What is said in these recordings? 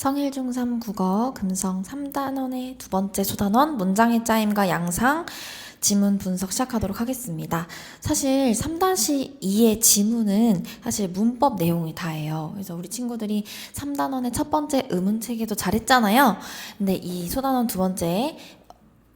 성일중3 국어 금성 3단원의 두 번째 소단원 문장의 짜임과 양상 지문 분석 시작하도록 하겠습니다. 사실 3-2의 지문은 사실 문법 내용이 다예요. 그래서 우리 친구들이 3단원의 첫 번째 의문체계도 잘했잖아요. 근데 이 소단원 두 번째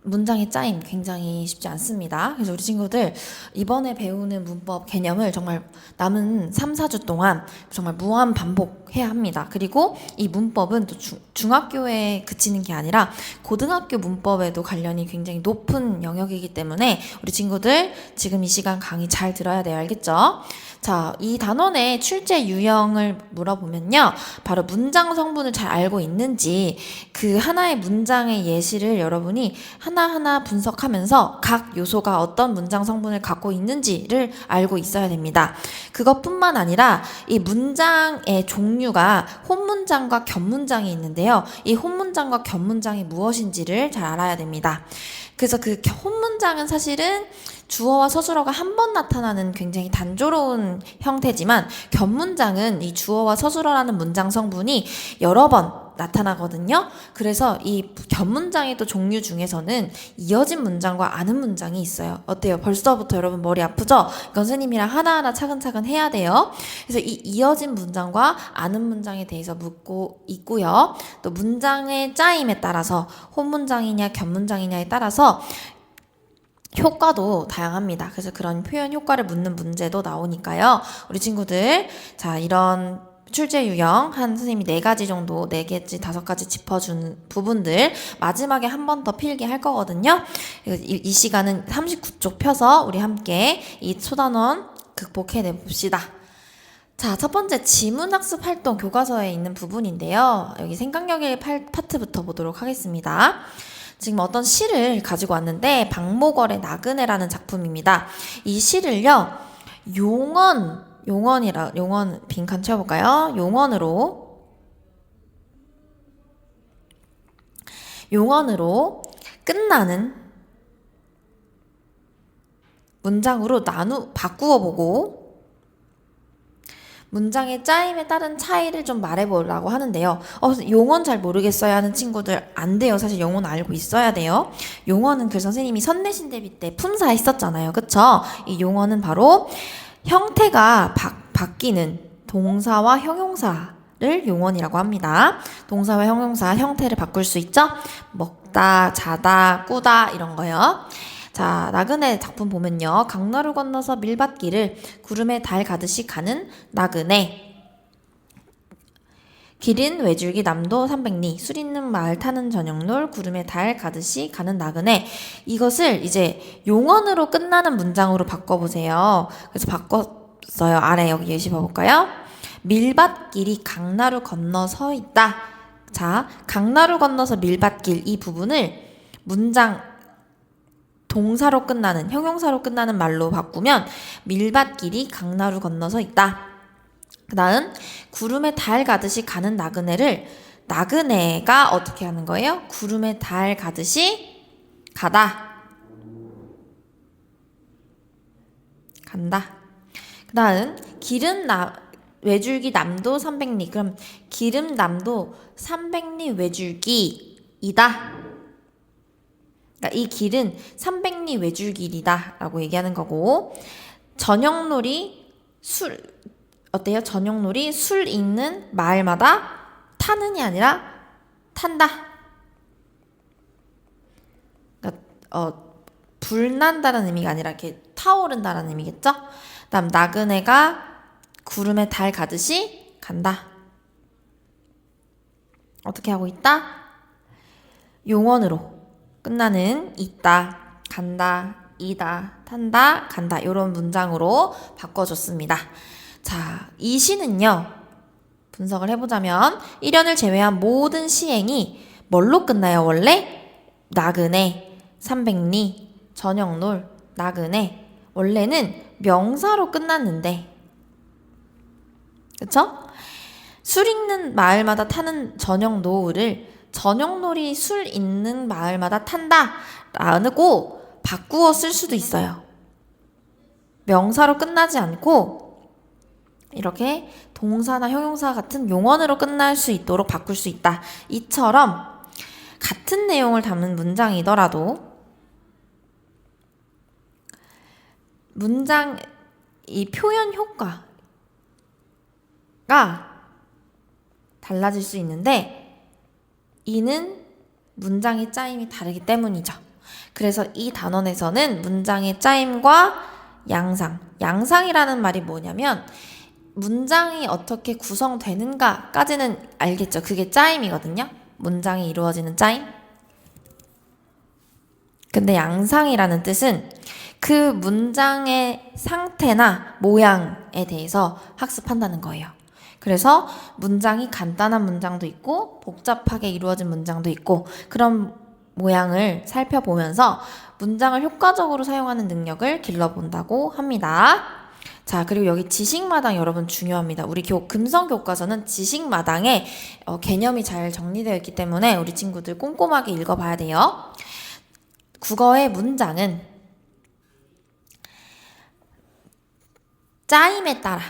문장의 짜임 굉장히 쉽지 않습니다. 그래서 우리 친구들 이번에 배우는 문법 개념을 정말 남은 3, 4주 동안 정말 무한 반복해야 합니다. 그리고 이 문법은 또 중학교에 그치는 게 아니라 고등학교 문법에도 관련이 굉장히 높은 영역이기 때문에 우리 친구들 지금 이 시간 강의 잘 들어야 돼요. 알겠죠? 자, 이 단원의 출제 유형을 물어보면요. 바로 문장 성분을 잘 알고 있는지 그 하나의 문장의 예시를 여러분이 하나하나 분석하면서 각 요소가 어떤 문장 성분을 갖고 있는지를 알고 있어야 됩니다. 그것뿐만 아니라 이 문장의 종류가 혼문장과 겹문장이 있는데요. 이 혼문장과 겹문장이 무엇인지를 잘 알아야 됩니다. 그래서 그 혼문장은 사실은 주어와 서술어가 한 번 나타나는 굉장히 단조로운 형태지만 겹문장은 이 주어와 서술어라는 문장 성분이 여러 번 나타나거든요. 그래서 이 겹문장의 또 종류 중에서는 이어진 문장과 아는 문장이 있어요. 어때요? 벌써부터 여러분 머리 아프죠? 이건 선생님이랑 하나하나 차근차근 해야 돼요. 그래서 이 이어진 문장과 아는 문장에 대해서 묻고 있고요. 또 문장의 짜임에 따라서 혼문장이냐 겹문장이냐에 따라서 효과도 다양합니다. 그래서 그런 표현 효과를 묻는 문제도 나오니까요. 우리 친구들, 자, 이런 출제 유형 한 선생님이 4가지 정도, 4개지 5가지 짚어준 부분들 마지막에 한 번 더 필기 할 거거든요. 이 시간은 39쪽 펴서 우리 함께 이 소단원 극복해내 봅시다. 자, 첫 번째 지문학습 활동 교과서에 있는 부분인데요. 여기 생각력의 파트부터 보도록 하겠습니다. 지금 어떤 시를 가지고 왔는데 박목월의 나그네라는 작품입니다. 이 시를요. 용언 빈칸 채워볼까요? 용언으로 끝나는 문장으로 바꾸어 보고 문장의 짜임에 따른 차이를 좀 말해보려고 하는데요. 용언 잘 모르겠어요 하는 친구들 안 돼요. 사실 용언 알고 있어야 돼요. 용언은 그 선생님이 선내신 대비 때 품사 했었잖아요. 그쵸? 이 용언은 바로 형태가 바뀌는 동사와 형용사를 용언이라고 합니다. 동사와 형용사 형태를 바꿀 수 있죠? 먹다, 자다, 꾸다 이런 거요. 자, 나그네 작품 보면요. 강나루 건너서 밀밭길을 구름에 달 가듯이 가는 나그네. 길은 외줄기 남도 300리, 술 있는 마을 타는 저녁놀, 구름에 달 가듯이 가는 나그네. 이것을 이제 용언으로 끝나는 문장으로 바꿔보세요. 그래서 바꿨어요. 아래 여기 예시 봐볼까요? 밀밭길이 강나루 건너 서 있다. 자, 강나루 건너서 밀밭길 이 부분을 문장 동사로 끝나는, 형용사로 끝나는 말로 바꾸면 밀밭길이 강나루 건너서 있다. 그 다음 구름에 달 가듯이 가는 나그네를 나그네가 어떻게 하는 거예요? 구름에 달 가듯이 간다. 그 다음 외줄기 남도 300리. 그럼 기름 남도 300리 외줄기이다. 그러니까 이 길은 300리 외줄길이다 라고 얘기하는 거고, 저녁놀이 어때요? 저녁놀이 술 있는 마을마다 타는이 아니라 탄다. 그러니까 불난다는 의미가 아니라 이렇게 타오른다는 의미겠죠? 그다음 나그네가 구름에 달 가듯이 간다. 어떻게 하고 있다? 용언으로 끝나는 있다, 간다, 이다, 탄다, 간다 이런 문장으로 바꿔줬습니다. 자, 이 시는요. 분석을 해보자면 1연을 제외한 모든 시행이 뭘로 끝나요? 원래 나그네, 300리, 저녁놀, 나그네 원래는 명사로 끝났는데 그쵸? 술 있는 마을마다 타는 저녁놀이 술 있는 마을마다 탄다 라고 바꾸어 쓸 수도 있어요. 명사로 끝나지 않고 이렇게 동사나 형용사 같은 용언으로 끝날 수 있도록 바꿀 수 있다. 이처럼 같은 내용을 담은 문장이더라도 문장 이 표현 효과가 달라질 수 있는데 이는 문장의 짜임이 다르기 때문이죠. 그래서 이 단원에서는 문장의 짜임과 양상이라는 말이 뭐냐면 문장이 어떻게 구성되는가까지는 알겠죠. 그게 짜임이거든요. 문장이 이루어지는 짜임. 근데 양상이라는 뜻은 그 문장의 상태나 모양에 대해서 학습한다는 거예요. 그래서 문장이 간단한 문장도 있고 복잡하게 이루어진 문장도 있고 그런 모양을 살펴보면서 문장을 효과적으로 사용하는 능력을 길러본다고 합니다. 자, 그리고 여기 지식마당 여러분 중요합니다. 우리 금성 교과서는 지식마당에 개념이 잘 정리되어 있기 때문에 우리 친구들 꼼꼼하게 읽어봐야 돼요. 국어의 문장은 짜임에 따라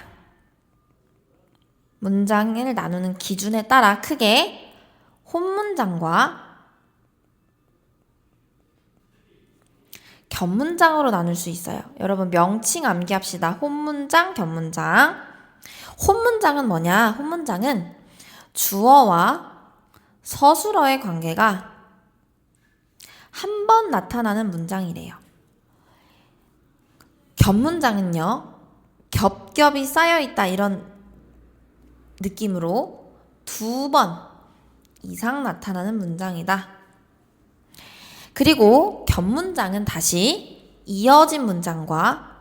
문장을 나누는 기준에 따라 크게 혼문장과 겹문장으로 나눌 수 있어요. 여러분 명칭 암기합시다. 혼문장, 겹문장. 혼문장은 뭐냐? 혼문장은 주어와 서술어의 관계가 한 번 나타나는 문장이래요. 겹문장은요. 겹겹이 쌓여있다 이런 느낌으로 2번 이상 나타나는 문장이다. 그리고 겹문장은 다시 이어진 문장과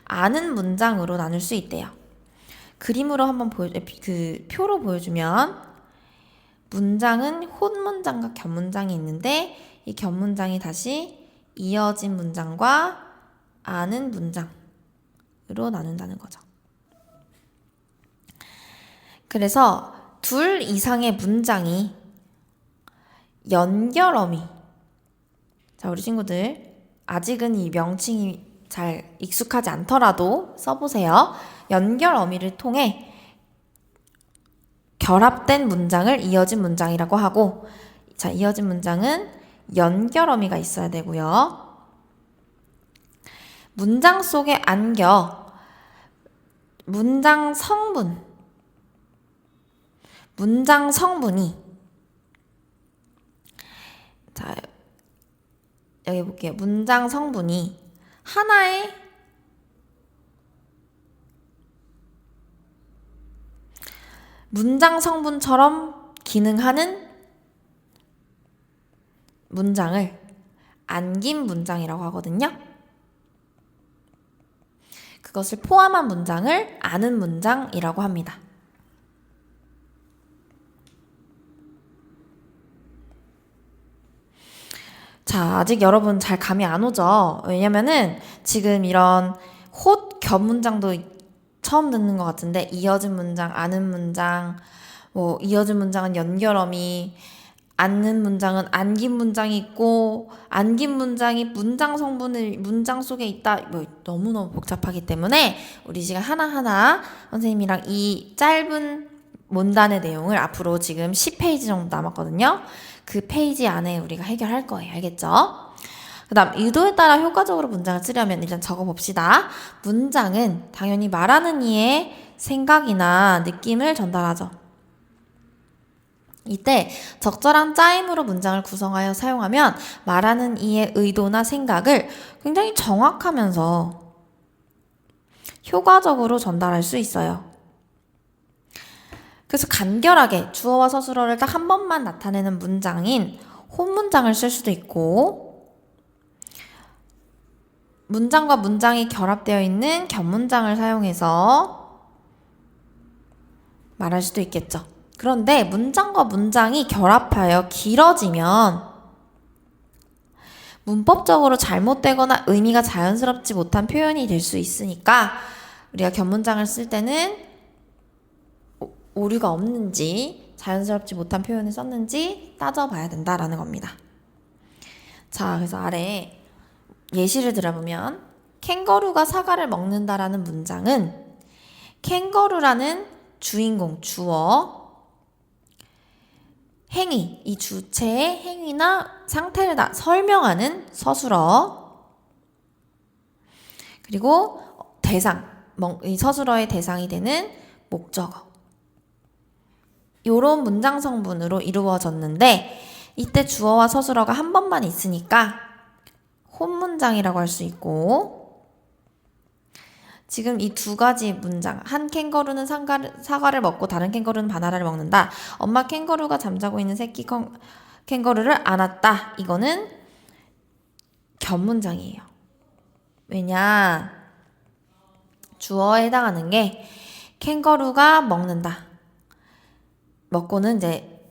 아는 문장으로 나눌 수 있대요. 그림으로 한번 표로 보여주면 문장은 혼문장과 겹문장이 있는데 이 겹문장이 다시 이어진 문장과 아는 문장으로 나눈다는 거죠. 그래서 2 이상의 문장이 연결어미. 자, 우리 친구들 아직은 이 명칭이 잘 익숙하지 않더라도 써보세요. 연결어미를 통해 결합된 문장을 이어진 문장이라고 하고, 자, 이어진 문장은 연결어미가 있어야 되고요. 문장 속에 안겨 문장 성분이 자, 여기 볼게요. 문장 성분이 하나의 문장 성분처럼 기능하는 문장을 안긴 문장이라고 하거든요. 그것을 포함한 문장을 아는 문장이라고 합니다. 자, 아직 여러분 잘 감이 안 오죠? 왜냐면은 지금 이런 겹 문장도 처음 듣는 것 같은데 이어진 문장, 아는 문장, 이어진 문장은 연결어미, 안는 문장은 안긴 문장이 있고 안긴 문장이 문장 성분을 문장 속에 있다. 너무너무 복잡하기 때문에 우리 지금 하나하나 선생님이랑 이 짧은 문단의 내용을 앞으로 지금 10페이지 정도 남았거든요. 그 페이지 안에 우리가 해결할 거예요. 알겠죠? 그 다음 의도에 따라 효과적으로 문장을 쓰려면 일단 적어봅시다. 문장은 당연히 말하는 이의 생각이나 느낌을 전달하죠. 이때 적절한 짜임으로 문장을 구성하여 사용하면 말하는 이의 의도나 생각을 굉장히 정확하면서 효과적으로 전달할 수 있어요. 그래서 간결하게 주어와 서술어를 딱 한 번만 나타내는 문장인 혼문장을 쓸 수도 있고 문장과 문장이 결합되어 있는 겹문장을 사용해서 말할 수도 있겠죠. 그런데 문장과 문장이 결합하여 길어지면 문법적으로 잘못되거나 의미가 자연스럽지 못한 표현이 될 수 있으니까 우리가 겹문장을 쓸 때는 오류가 없는지 자연스럽지 못한 표현을 썼는지 따져봐야 된다라는 겁니다. 자, 그래서 아래 예시를 들어보면 캥거루가 사과를 먹는다라는 문장은 캥거루라는 주인공, 주어, 행위, 이 주체의 행위나 상태를 설명하는 서술어, 그리고 대상, 이 서술어의 대상이 되는 목적어. 요런 문장 성분으로 이루어졌는데 이때 주어와 서술어가 한 번만 있으니까 혼문장이라고 할 수 있고, 지금 이 두 가지 문장, 한 캥거루는 사과를 먹고 다른 캥거루는 바나나를 먹는다. 엄마 캥거루가 잠자고 있는 새끼 캥거루를 안았다. 이거는 견문장이에요. 왜냐? 주어에 해당하는 게 캥거루가 먹는다. 먹고는 이제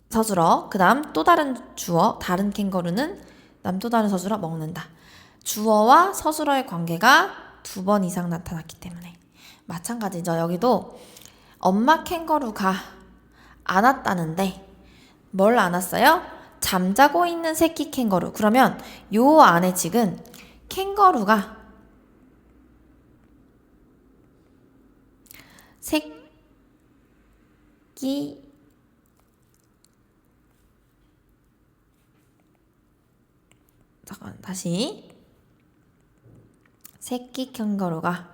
서술어, 그 다음 또 다른 주어, 다른 캥거루는 또 다른 서술어 먹는다. 주어와 서술어의 관계가 두 번 이상 나타났기 때문에 마찬가지죠. 여기도 엄마 캥거루가 안았다는데 뭘 안았어요? 잠자고 있는 새끼 캥거루. 그러면 요 안에 지금 캥거루가 새끼 잠깐 다시 새끼 캥거루가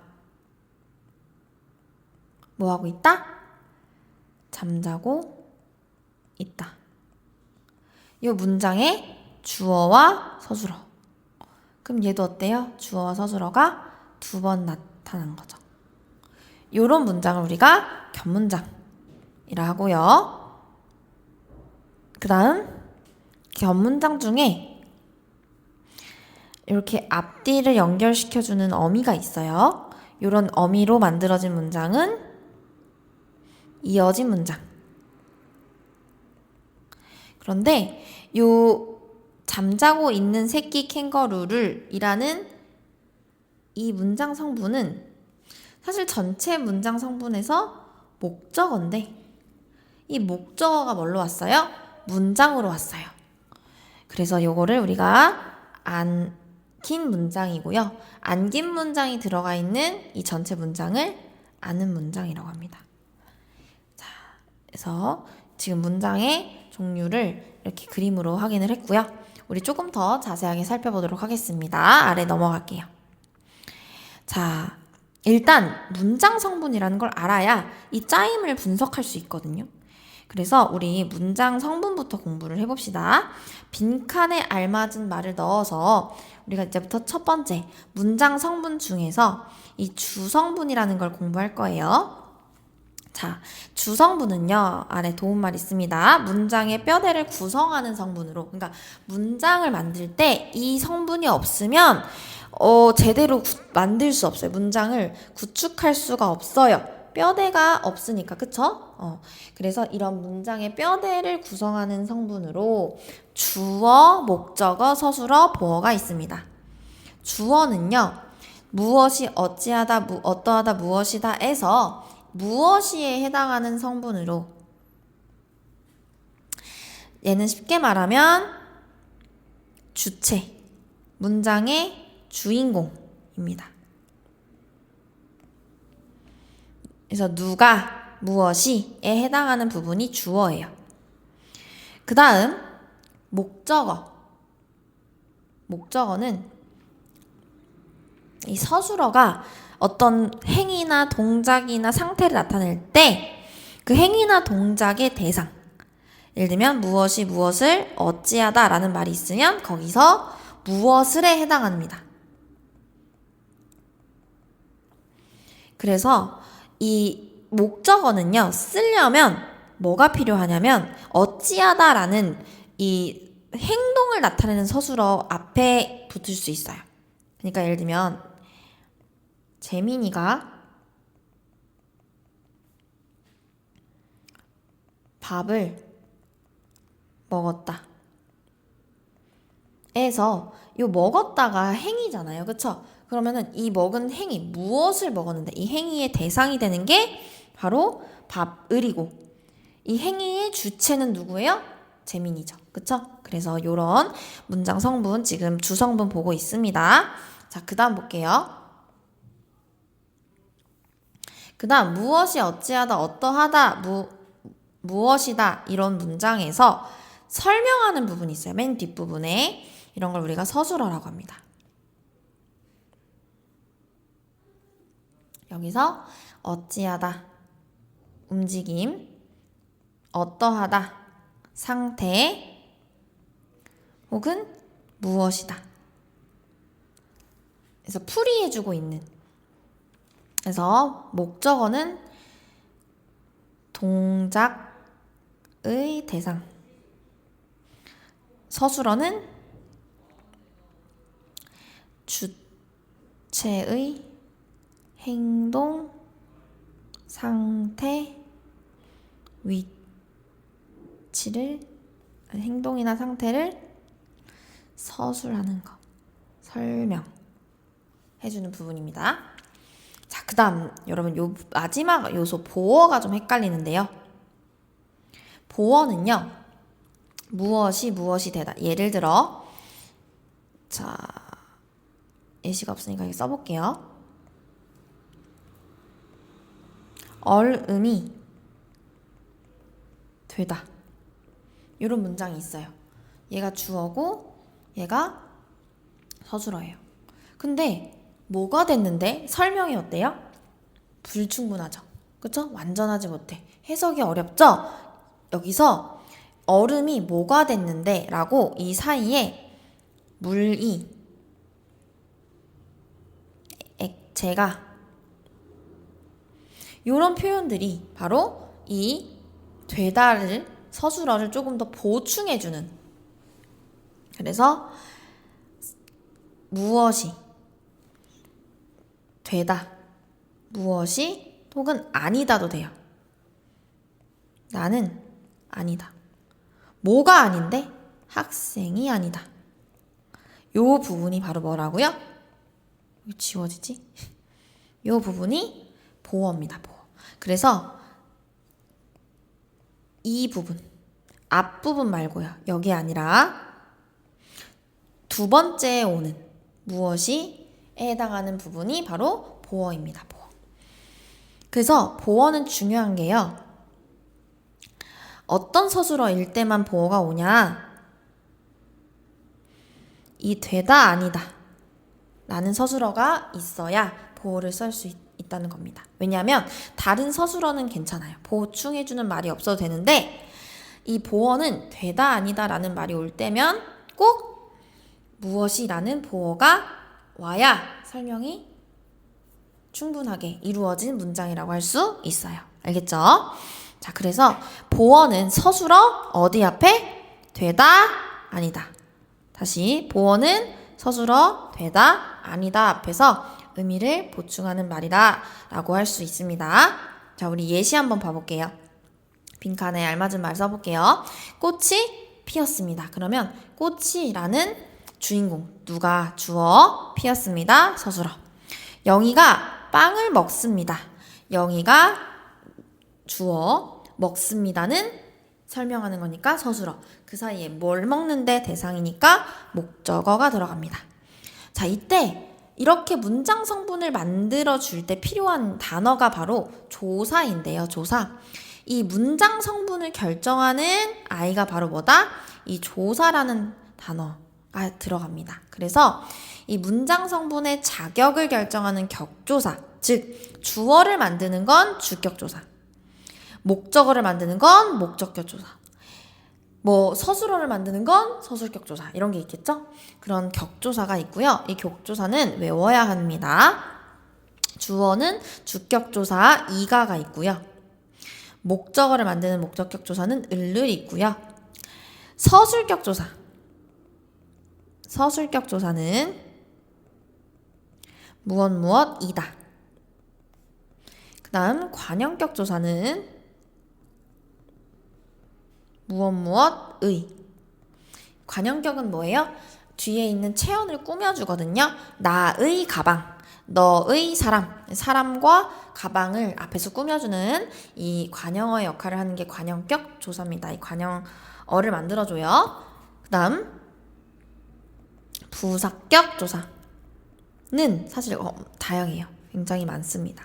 뭐하고 있다? 잠자고 있다. 이 문장의 주어와 서술어. 그럼 얘도 어때요? 주어와 서술어가 두 번 나타난 거죠. 이런 문장을 우리가 견문장이라 하고요. 그 다음 견문장 중에 이렇게 앞뒤를 연결시켜주는 어미가 있어요. 이런 어미로 만들어진 문장은 이어진 문장. 그런데 요 잠자고 있는 새끼 캥거루를 이라는 이 문장 성분은 사실 전체 문장 성분에서 목적어인데 이 목적어가 뭘로 왔어요? 문장으로 왔어요. 그래서 요거를 우리가 안긴 문장이고요. 안긴 문장이 들어가 있는 이 전체 문장을 아는 문장이라고 합니다. 자, 그래서 지금 문장의 종류를 이렇게 그림으로 확인을 했고요. 우리 조금 더 자세하게 살펴보도록 하겠습니다. 아래 넘어갈게요. 자, 일단 문장 성분이라는 걸 알아야 이 짜임을 분석할 수 있거든요. 그래서 우리 문장 성분부터 공부를 해봅시다. 빈칸에 알맞은 말을 넣어서 우리가 이제부터 첫 번째 문장 성분 중에서 이 주성분이라는 걸 공부할 거예요. 자, 주성분은요, 아래 도움말 있습니다. 문장의 뼈대를 구성하는 성분으로, 그러니까 문장을 만들 때 이 성분이 없으면 제대로 만들 수 없어요. 문장을 구축할 수가 없어요. 뼈대가 없으니까, 그쵸? 그래서 이런 문장의 뼈대를 구성하는 성분으로 주어, 목적어, 서술어, 보어가 있습니다. 주어는요, 무엇이 어찌하다, 어떠하다, 무엇이다에서 무엇이에 해당하는 성분으로, 얘는 쉽게 말하면 주체, 문장의 주인공입니다. 그래서 누가, 무엇이에 해당하는 부분이 주어예요. 그 다음 목적어. 목적어는 이 서술어가 어떤 행위나 동작이나 상태를 나타낼 때 그 행위나 동작의 대상, 예를 들면 무엇이 무엇을 어찌하다 라는 말이 있으면 거기서 무엇을에 해당합니다. 그래서 이 목적어는요, 쓰려면 뭐가 필요하냐면 어찌하다 라는 이 행동을 나타내는 서술어 앞에 붙을 수 있어요. 그러니까 예를 들면 재민이가 밥을 먹었다. 에서 요 먹었다가 행위잖아요. 그쵸? 그러면은 이 먹은 행위, 무엇을 먹었는데 이 행위의 대상이 되는 게 바로 밥을이고 이 행위의 주체는 누구예요? 재민이죠. 그쵸? 그래서 요런 문장 성분 지금 주성분 보고 있습니다. 자, 그 다음 볼게요. 그 다음 무엇이 어찌하다 어떠하다 무엇이다 이런 문장에서 설명하는 부분이 있어요. 맨 뒷부분에 이런 걸 우리가 서술어라고 합니다. 여기서 어찌하다 움직임, 어떠하다 상태 혹은 무엇이다. 그래서 풀이해주고 있는. 그래서 목적어는 동작의 대상, 서술어는 주체의 행동, 상태, 위치를, 행동이나 상태를 서술하는 것, 설명해주는 부분입니다. 자, 그 다음 여러분 요 마지막 요소 보어가 좀 헷갈리는데요. 보어는요, 무엇이 되다. 예를 들어, 자, 예시가 없으니까 여기 써볼게요. 얼음이 되다. 이런 문장이 있어요. 얘가 주어고 얘가 서술어예요. 근데 뭐가 됐는데 설명이 어때요? 불충분하죠. 그쵸? 완전하지 못해. 해석이 어렵죠? 여기서 얼음이 뭐가 됐는데 라고 이 사이에 물이, 액체가 이런 표현들이 바로 이 되다를 서술어를 조금 더 보충해주는. 그래서 무엇이 되다, 무엇이 혹은 아니다도 돼요. 나는 아니다. 뭐가 아닌데? 학생이 아니다. 요 부분이 바로 뭐라고요? 왜 지워지지? 요 부분이 보어입니다. 보어. 그래서 이 부분, 앞부분 말고요. 여기 아니라 두 번째에 오는 무엇이에 해당하는 부분이 바로 보어입니다. 보어. 그래서 보어는 중요한 게요. 어떤 서술어일 때만 보어가 오냐? 이 되다 아니다 라는 서술어가 있어야 보어를 쓸 수 있다는 겁니다. 왜냐하면 다른 서술어는 괜찮아요. 보충해주는 말이 없어도 되는데 이 보어는 되다 아니다 라는 말이 올 때면 꼭 무엇이라는 보어가 와야 설명이 충분하게 이루어진 문장이라고 할 수 있어요. 알겠죠? 자, 그래서 보어는 서술어 어디 앞에? 되다 아니다. 다시 보어는 서술어 되다 아니다 앞에서 의미를 보충하는 말이다 라고 할 수 있습니다. 자, 우리 예시 한번 봐볼게요. 빈칸에 알맞은 말 써볼게요. 꽃이 피었습니다. 그러면 꽃이라는 주인공, 누가 주어 피었습니다. 서술어. 영희가 빵을 먹습니다. 영희가 주어, 먹습니다는 설명하는 거니까 서술어. 그 사이에 뭘 먹는데 대상이니까 목적어가 들어갑니다. 자, 이때 이렇게 문장 성분을 만들어 줄 때 필요한 단어가 바로 조사인데요. 조사. 이 문장 성분을 결정하는 아이가 바로 뭐다? 이 조사라는 단어가 들어갑니다. 그래서 이 문장 성분의 자격을 결정하는 격조사, 즉 주어를 만드는 건 주격조사, 목적어를 만드는 건 목적격조사, 뭐 서술어를 만드는 건 서술격조사, 이런 게 있겠죠? 그런 격조사가 있고요. 이 격조사는 외워야 합니다. 주어는 주격조사 이가가 있고요. 목적어를 만드는 목적격조사는 을을이 있고요. 서술격조사는 무엇이다. 그 다음 관형격조사는 무엇의. 관형격은 뭐예요? 뒤에 있는 체언을 꾸며주거든요. 나의 가방, 너의 사람, 사람과 가방을 앞에서 꾸며주는 이 관형어의 역할을 하는 게 관형격 조사입니다. 이 관형어를 만들어줘요. 그 다음 부사격 조사는 사실 다양해요. 굉장히 많습니다.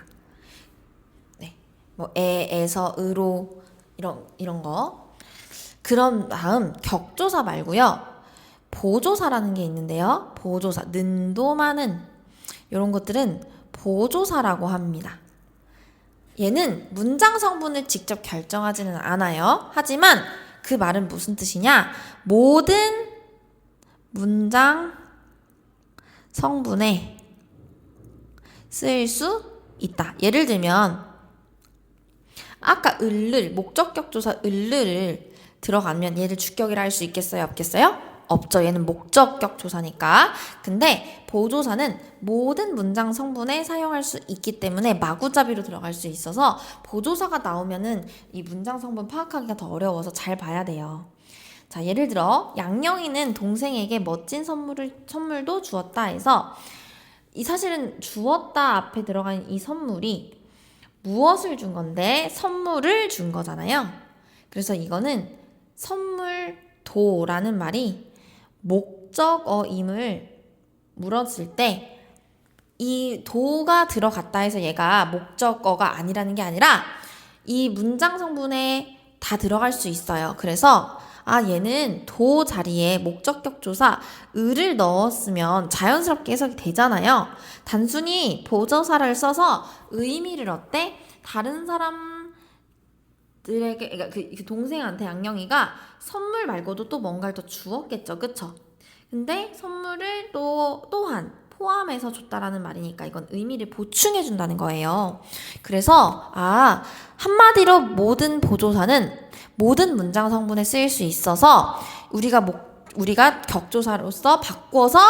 뭐 에서 으로 이런 거. 그런 다음 격조사 말고요. 보조사라는 게 있는데요. 보조사, 는도 많은 이런 것들은 보조사라고 합니다. 얘는 문장 성분을 직접 결정하지는 않아요. 하지만 그 말은 무슨 뜻이냐? 모든 문장 성분에 쓸 수 있다. 예를 들면 아까 을를 목적격 조사 을를 들어가면 얘를 주격이라 할 수 있겠어요? 없겠어요? 없죠. 얘는 목적격 조사니까. 근데 보조사는 모든 문장 성분에 사용할 수 있기 때문에 마구잡이로 들어갈 수 있어서 보조사가 나오면은 이 문장 성분 파악하기가 더 어려워서 잘 봐야 돼요. 자, 예를 들어 양영이는 동생에게 멋진 선물도 주었다 해서 이 사실은 주었다 앞에 들어간 이 선물이 무엇을 준 건데 선물을 준 거잖아요. 그래서 이거는 선물도라는 말이 목적어임을 물었을 때 이 도가 들어갔다 해서 얘가 목적어가 아니라는 게 아니라 이 문장 성분에 다 들어갈 수 있어요. 그래서 얘는 도 자리에 목적격 조사 을을 넣었으면 자연스럽게 해석이 되잖아요. 단순히 보조사를 써서 의미를 어때? 다른 사람들에게, 그러니까 그 동생한테 양영이가 선물 말고도 또 뭔가를 더 주었겠죠. 그쵸? 근데 선물을 또한 포함해서 줬다라는 말이니까 이건 의미를 보충해 준다는 거예요. 그래서 한마디로 모든 보조사는 모든 문장 성분에 쓰일 수 있어서 우리가 격조사로서 바꿔서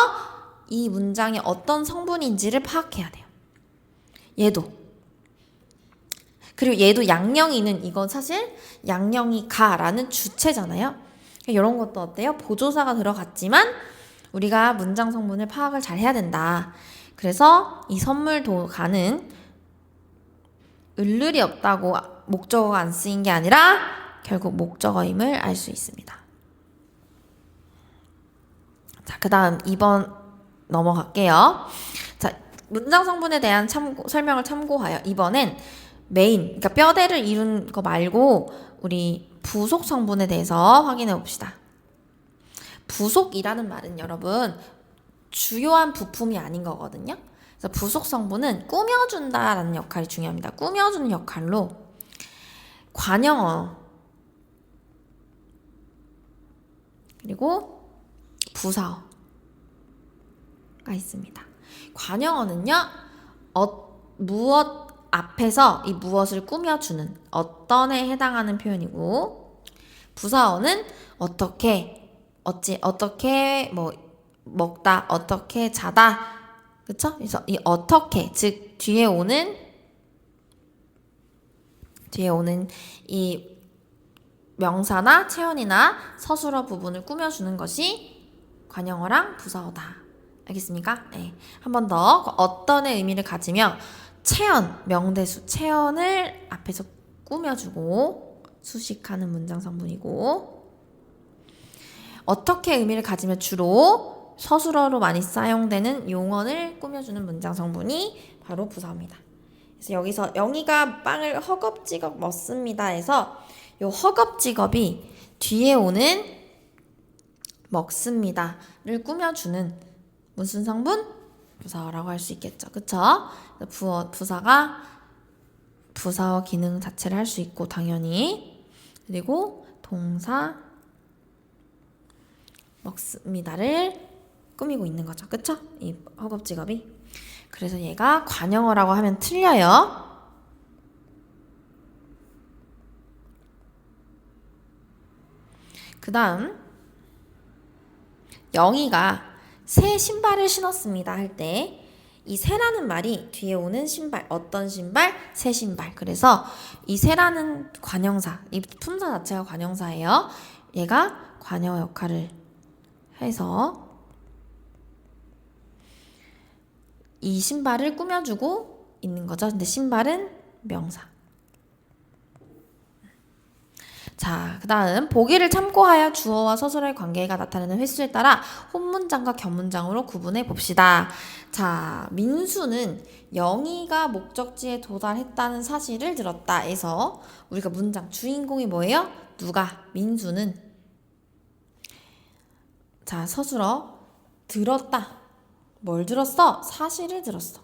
이 문장이 어떤 성분인지를 파악해야 돼요. 얘도. 그리고 얘도 양영이는 이건 사실 양영이가라는 주체잖아요. 이런 것도 어때요? 보조사가 들어갔지만 우리가 문장 성분을 파악을 잘 해야 된다. 그래서 이 선물도 가는 을을이 없다고 목적어가 안 쓰인 게 아니라 결국 목적어임을 알 수 있습니다. 자, 그 다음 2번 넘어갈게요. 자, 문장 성분에 대한 설명을 참고하여 이번엔 메인, 그러니까 뼈대를 이룬 거 말고 우리 부속 성분에 대해서 확인해 봅시다. 부속이라는 말은 여러분 주요한 부품이 아닌 거거든요. 그래서 부속 성분은 꾸며준다라는 역할이 중요합니다. 꾸며주는 역할로 관형어 그리고 부사어가 있습니다. 관형어는요, 무엇 앞에서 이 무엇을 꾸며주는 어떤에 해당하는 표현이고, 부사어는 어떻게 뭐 먹다, 어떻게 자다, 그쵸? 그래서 이 어떻게, 즉 뒤에 오는 이 명사나 체언이나 서술어 부분을 꾸며주는 것이 관형어랑 부사어다. 알겠습니까? 네. 한 번 더 어떤의 의미를 가지며 체언, 명대수, 체언을 앞에서 꾸며주고 수식하는 문장 성분이고, 어떻게 의미를 가지며 주로 서술어로 많이 사용되는 용언을 꾸며주는 문장 성분이 바로 부사어입니다. 그래서 여기서 영희가 빵을 허겁지겁 먹습니다 해서 요 허겁지겁이 뒤에 오는 먹습니다를 꾸며주는 무슨 성분? 부사어라고 할 수 있겠죠. 그쵸? 부사가 부사어 기능 자체를 할 수 있고 당연히, 그리고 동사 먹습니다를 꾸미고 있는 거죠. 그쵸? 이 허겁지겁이. 그래서 얘가 관형어라고 하면 틀려요. 그 다음 영희가 새 신발을 신었습니다 할 때 이 새라는 말이 뒤에 오는 신발, 어떤 신발? 새 신발. 그래서 이 새라는 관형사, 이 품사 자체가 관형사예요. 얘가 관여 역할을 해서 이 신발을 꾸며주고 있는 거죠. 근데 신발은 명사. 자, 그 다음 보기를 참고하여 주어와 서술어의 관계가 나타나는 횟수에 따라 혼문장과 견문장으로 구분해 봅시다. 자, 민수는 영희가 목적지에 도달했다는 사실을 들었다 해서 우리가 문장 주인공이 뭐예요? 누가? 민수는. 자, 서술어 들었다. 뭘 들었어? 사실을 들었어.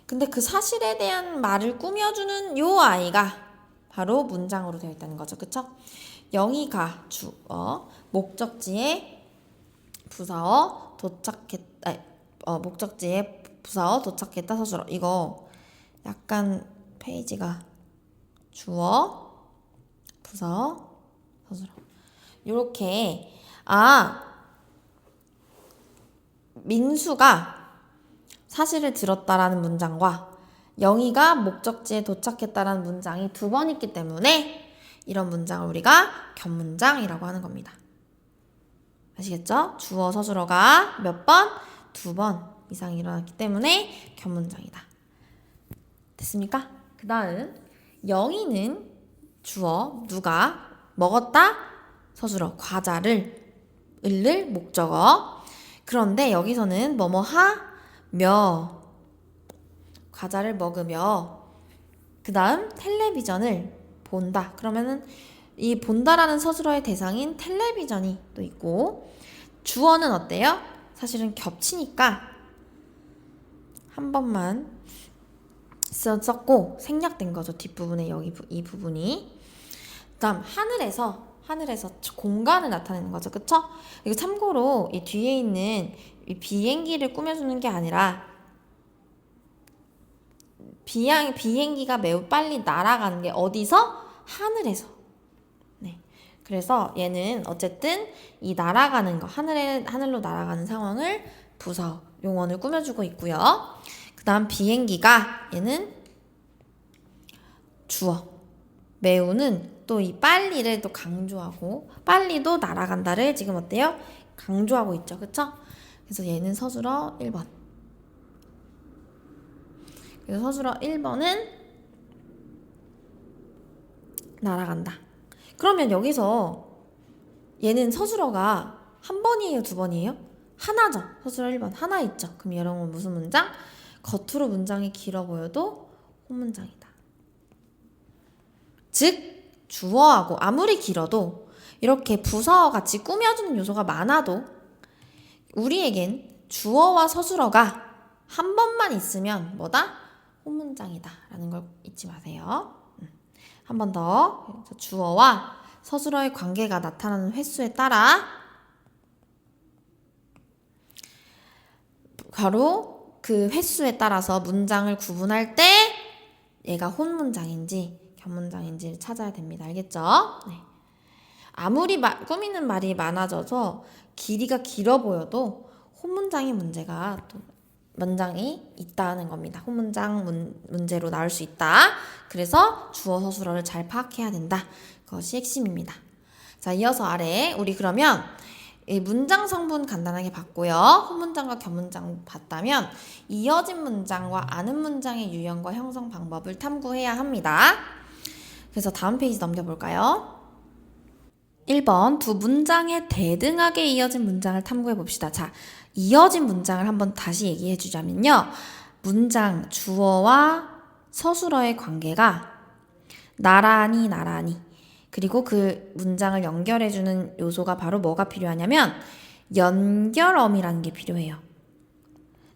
근데 그 사실에 대한 말을 꾸며주는 요 아이가 바로 문장으로 되어 있다는 거죠. 그쵸? 영희가 주어, 목적지에 부사어 도착했다. 목적지에 부사어 도착했다 서술어. 이거 약간 페이지가 주어, 부사어, 서술어. 요렇게 민수가 사실을 들었다라는 문장과 영희가 목적지에 도착했다라는 문장이 두 번 있기 때문에 이런 문장을 우리가 견문장이라고 하는 겁니다. 아시겠죠? 주어 서술어가 몇 번? 두 번 이상 일어났기 때문에 견문장이다. 됐습니까? 그 다음 영희는 주어 누가 먹었다? 서술어 과자를 을을 목적어. 그런데 여기서는 뭐뭐 하며 과자를 먹으며 그 다음 텔레비전을 본다. 그러면은 이 본다라는 서술어의 대상인 텔레비전이 또 있고 주어는 어때요? 사실은 겹치니까 한 번만 썼고 생략된 거죠. 뒷부분에 여기 이 부분이. 그 다음 하늘에서 공간을 나타내는 거죠. 그쵸? 이거 참고로 이 뒤에 있는 이 비행기를 꾸며주는 게 아니라 비행기가 매우 빨리 날아가는 게 어디서? 하늘에서. 네. 그래서 얘는 어쨌든 이 날아가는 거, 하늘로 날아가는 상황을 부사, 용언을 꾸며주고 있고요. 그 다음 비행기가 얘는 주어. 매우는 또 이 빨리를 또 강조하고 빨리도 날아간다를 지금 어때요? 강조하고 있죠. 그쵸? 그래서 얘는 서술어 1번. 그래서 서술어 1번은 날아간다. 그러면 여기서 얘는 서술어가 한 번이에요? 두 번이에요? 하나죠. 서술어 1번 하나 있죠. 그럼 여러분 무슨 문장? 겉으로 문장이 길어 보여도 혼문장이다. 즉 주어하고 아무리 길어도 이렇게 부사어 같이 꾸며주는 요소가 많아도 우리에겐 주어와 서술어가 한 번만 있으면 뭐다? 혼문장이다 라는 걸 잊지 마세요. 한 번 더. 주어와 서술어의 관계가 나타나는 횟수에 따라 바로 그 횟수에 따라서 문장을 구분할 때 얘가 혼문장인지 견문장인지를 찾아야 됩니다. 알겠죠? 네. 아무리 꾸미는 말이 많아져서 길이가 길어 보여도 혼문장의 문제가 또 문장이 있다는 겁니다. 혼문장 문제로 나올 수 있다. 그래서 주어 서술어를 잘 파악해야 된다. 그것이 핵심입니다. 자, 이어서 아래 우리 그러면 이 문장 성분 간단하게 봤고요. 혼문장과 견문장 봤다면 이어진 문장과 아는 문장의 유형과 형성 방법을 탐구해야 합니다. 그래서 다음 페이지 넘겨볼까요? 1번 두 문장에 대등하게 이어진 문장을 탐구해 봅시다. 자, 이어진 문장을 한번 다시 얘기해 주자면요. 문장 주어와 서술어의 관계가 나란히 그리고 그 문장을 연결해 주는 요소가 바로 뭐가 필요하냐면 연결어미라는 게 필요해요.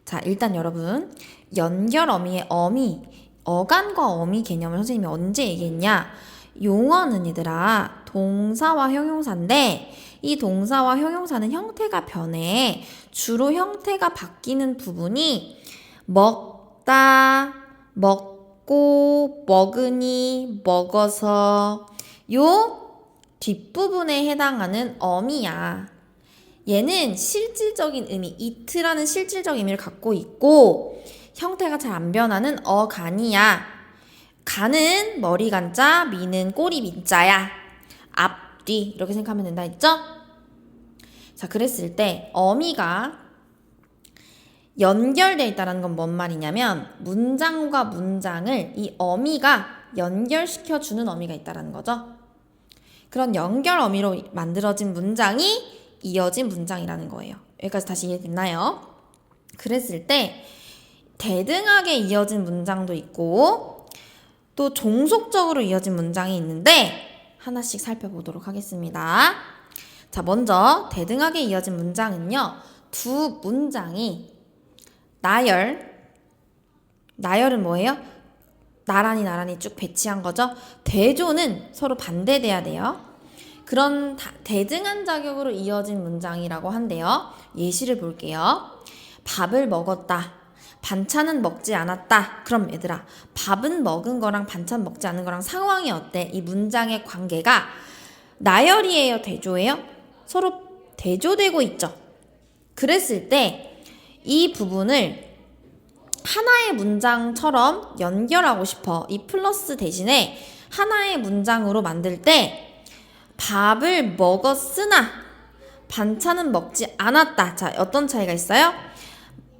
자, 일단 여러분 연결어미의 어미 어간과 어미 개념을 선생님이 언제 얘기했냐? 용어는 얘들아 동사와 형용사인데 이 동사와 형용사는 형태가 변해. 주로 형태가 바뀌는 부분이 먹다, 먹고, 먹으니, 먹어서 요 뒷부분에 해당하는 어미야. 얘는 실질적인 의미, 이트라는 실질적 의미를 갖고 있고 형태가 잘 안 변하는 어간이야. 간은 머리 간자, 미는 꼬리 민자야. 앞뒤 이렇게 생각하면 된다 했죠? 자, 그랬을 때 어미가 연결되어 있다는 건 뭔 말이냐면 문장과 문장을 이 어미가 연결시켜주는 어미가 있다는 거죠. 그런 연결 어미로 만들어진 문장이 이어진 문장이라는 거예요. 여기까지 다시 이해됐나요? 그랬을 때 대등하게 이어진 문장도 있고 또 종속적으로 이어진 문장이 있는데 하나씩 살펴보도록 하겠습니다. 자, 먼저 대등하게 이어진 문장은요. 두 문장이 나열은 뭐예요? 나란히 쭉 배치한 거죠. 대조는 서로 반대돼야 돼요. 그런 대등한 자격으로 이어진 문장이라고 한대요. 예시를 볼게요. 밥을 먹었다. 반찬은 먹지 않았다. 그럼 얘들아, 밥은 먹은 거랑 반찬 먹지 않은 거랑 상황이 어때? 이 문장의 관계가 나열이에요? 대조예요? 서로 대조되고 있죠. 그랬을 때 이 부분을 하나의 문장처럼 연결하고 싶어. 이 플러스 대신에 하나의 문장으로 만들 때 밥을 먹었으나 반찬은 먹지 않았다. 자, 어떤 차이가 있어요?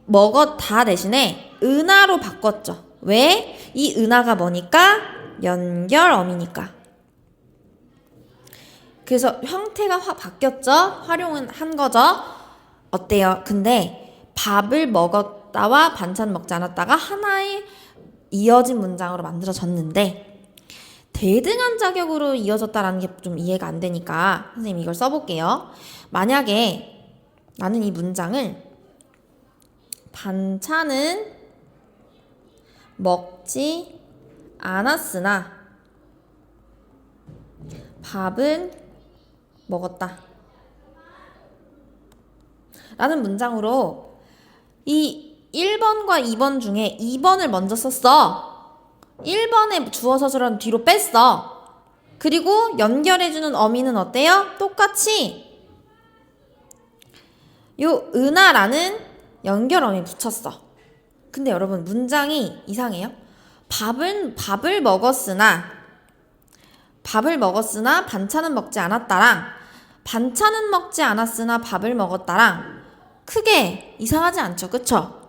먹었다 대신에 은하로 바꿨죠. 왜? 이 은하가 뭐니까? 연결어미니까. 그래서 형태가 확 바뀌었죠? 활용은 한 거죠? 어때요? 근데 밥을 먹었다와 반찬 먹지 않았다가 하나의 이어진 문장으로 만들어졌는데 대등한 자격으로 이어졌다라는 게 좀 이해가 안 되니까 선생님 이걸 써볼게요. 만약에 나는 이 문장을 반찬은 먹지 않았으나 밥은 먹었다 라는 문장으로 이 1번과 2번 중에 2번을 먼저 썼어. 1번에 주어 서술은 뒤로 뺐어. 그리고 연결해주는 어미는 어때요? 똑같이 요 은하라는 연결 어미 붙였어. 근데 여러분 문장이 이상해요. 밥을 먹었으나 반찬은 먹지 않았다랑 반찬은 먹지 않았으나 밥을 먹었다랑 크게 이상하지 않죠? 그쵸?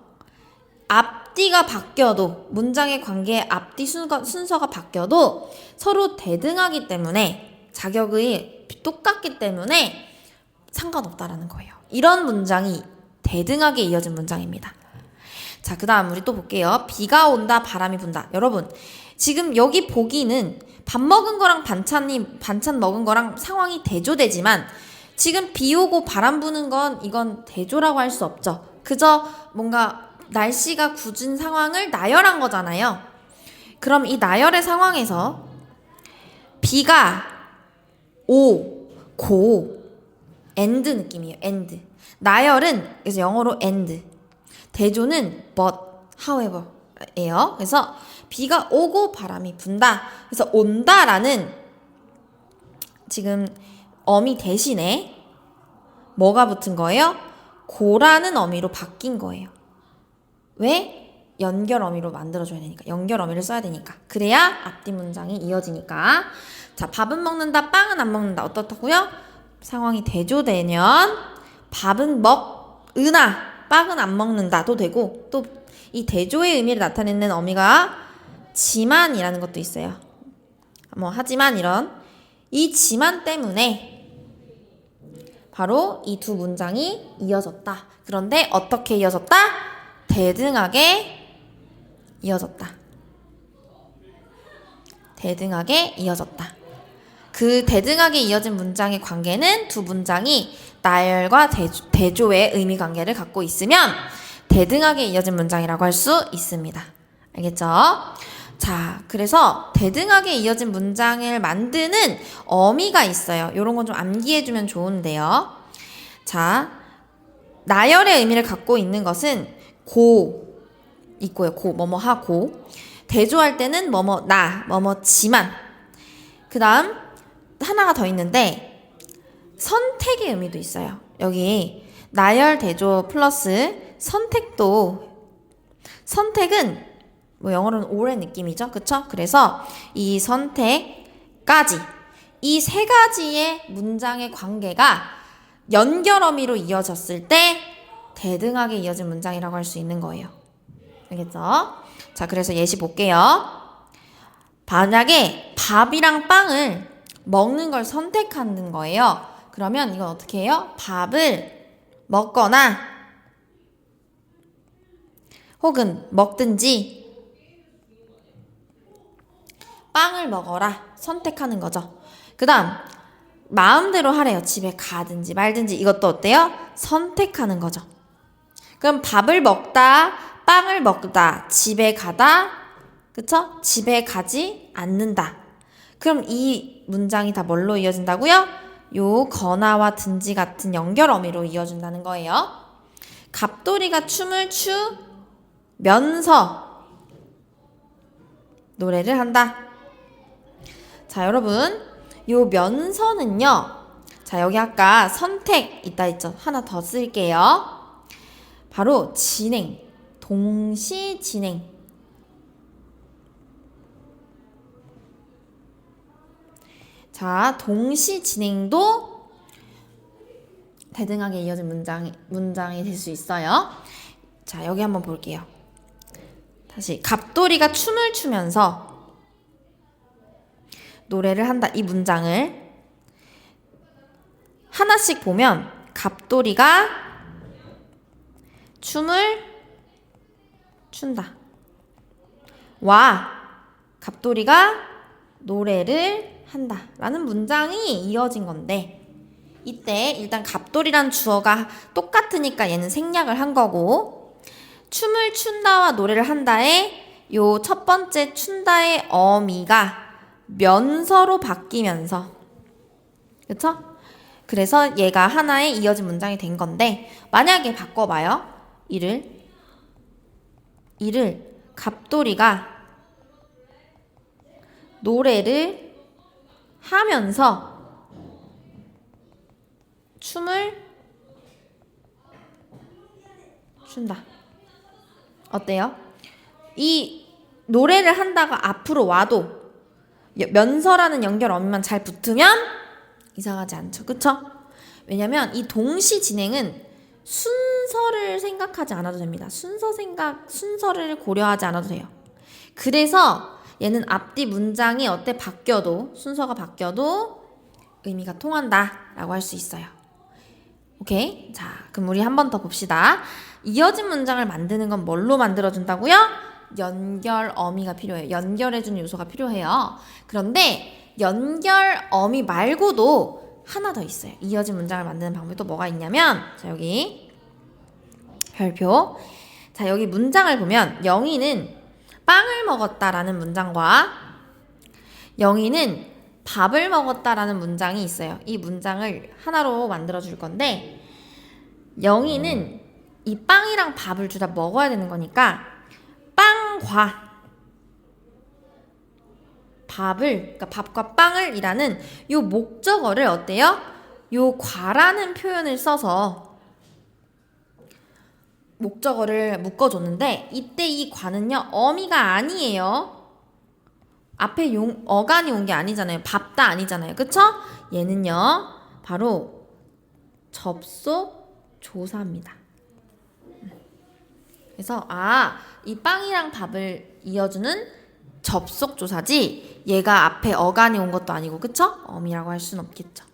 앞뒤가 바뀌어도 문장의 관계의 앞뒤 순서가 바뀌어도 서로 대등하기 때문에 자격이 똑같기 때문에 상관없다라는 거예요. 이런 문장이 대등하게 이어진 문장입니다. 자, 그 다음 우리 또 볼게요. 비가 온다, 바람이 분다. 여러분, 지금 여기 보기는 밥 먹은 거랑 반찬 먹은 거랑 상황이 대조되지만 지금 비 오고 바람 부는 건 이건 대조라고 할 수 없죠. 그저 뭔가 날씨가 굳은 상황을 나열한 거잖아요. 그럼 이 나열의 상황에서 비가 고, end 느낌이에요. end. 나열은 그래서 영어로 and. 대조는 but, however 예요. 그래서 비가 오고 바람이 분다. 그래서 온다라는 지금 어미 대신에 뭐가 붙은 거예요? 고라는 어미로 바뀐 거예요. 왜? 연결 어미로 만들어줘야 되니까. 연결 어미를 써야 되니까. 그래야 앞뒤 문장이 이어지니까. 자, 밥은 먹는다, 빵은 안 먹는다. 어떻다고요? 상황이 대조되면 밥은 먹으나 빵은 안 먹는다도 되고 또 이 대조의 의미를 나타내는 어미가 지만이라는 것도 있어요. 뭐 하지만 이런 이 지만 때문에 바로 이 두 문장이 이어졌다. 그런데 어떻게 이어졌다? 대등하게 이어졌다. 대등하게 이어졌다. 그 대등하게 이어진 문장의 관계는 두 문장이 나열과 대조의 의미 관계를 갖고 있으면 대등하게 이어진 문장이라고 할 수 있습니다. 알겠죠? 자, 그래서 대등하게 이어진 문장을 만드는 어미가 있어요. 이런 건 좀 암기해주면 좋은데요. 자, 나열의 의미를 갖고 있는 것은 고 있고요. 고, 뭐뭐 하고. 대조할 때는 뭐뭐 나, 뭐뭐 지만. 그 다음 하나가 더 있는데 선택의 의미도 있어요. 여기 나열, 대조 플러스 선택은 뭐 영어로는 or의 느낌이죠. 그쵸? 그래서 이 선택까지 이 세 가지의 문장의 관계가 연결 어미로 이어졌을 때 대등하게 이어진 문장이라고 할 수 있는 거예요. 알겠죠? 자, 그래서 예시 볼게요. 만약에 밥이랑 빵을 먹는 걸 선택하는 거예요. 그러면 이건 어떻게 해요? 밥을 먹거나 혹은 먹든지 빵을 먹어라 선택하는 거죠. 그 다음 마음대로 하래요. 집에 가든지 말든지. 이것도 어때요? 선택하는 거죠. 그럼 밥을 먹다, 빵을 먹다, 집에 가다, 그쵸? 집에 가지 않는다. 그럼 이 문장이 다 뭘로 이어진다고요? 요 거나와 든지 같은 연결 어미로 이어진다는 거예요. 갑돌이가 춤을 추면서 노래를 한다. 자, 여러분, 요 면서는요. 자, 여기 아까 선택 있다 했죠. 하나 더 쓸게요. 바로 진행, 동시 진행. 자, 동시 진행도 대등하게 이어진 문장이 될 수 있어요. 자, 여기 한번 볼게요. 다시 갑돌이가 춤을 추면서 노래를 한다. 이 문장을 하나씩 보면 갑돌이가 춤을 춘다. 와, 갑돌이가 노래를 한다. 라는 문장이 이어진 건데 이때 일단 갑돌이란 주어가 똑같으니까 얘는 생략을 한 거고 춤을 춘다와 노래를 한다에 요 첫 번째 춘다의 어미가 면서로 바뀌면서 그쵸? 그래서 얘가 하나의 이어진 문장이 된 건데 만약에 바꿔봐요. 이를 갑돌이가 노래를 하면서 춤을 춘다. 어때요? 이 노래를 한다가 앞으로 와도 면서라는 연결 어미만 잘 붙으면 이상하지 않죠. 그쵸? 왜냐면 이 동시 진행은 순서를 생각하지 않아도 됩니다. 순서를 고려하지 않아도 돼요. 그래서 얘는 앞뒤 문장이 바뀌어도 순서가 바뀌어도 의미가 통한다 라고 할 수 있어요. 오케이? 자, 그럼 우리 한 번 더 봅시다. 이어진 문장을 만드는 건 뭘로 만들어준다고요? 연결 어미가 필요해요. 연결해주는 요소가 필요해요. 그런데 연결 어미 말고도 하나 더 있어요. 이어진 문장을 만드는 방법이 또 뭐가 있냐면 자, 여기 별표. 자, 여기 문장을 보면 영희는 빵을 먹었다라는 문장과 영희는 밥을 먹었다라는 문장이 있어요. 이 문장을 하나로 만들어 줄 건데 영희는 이 빵이랑 밥을 둘 다 먹어야 되는 거니까 빵과 밥을, 그러니까 밥과 빵을 이라는 요 목적어를 어때요? 요 과라는 표현을 써서 목적어를 묶어줬는데 이때 이 과는요 어미가 아니에요. 앞에 어간이 온 게 아니잖아요. 밥다 아니잖아요. 그쵸? 얘는요 바로 접속 조사입니다. 그래서 이 빵이랑 밥을 이어주는 접속 조사지 얘가 앞에 어간이 온 것도 아니고 그쵸? 어미라고 할 수는 없겠죠.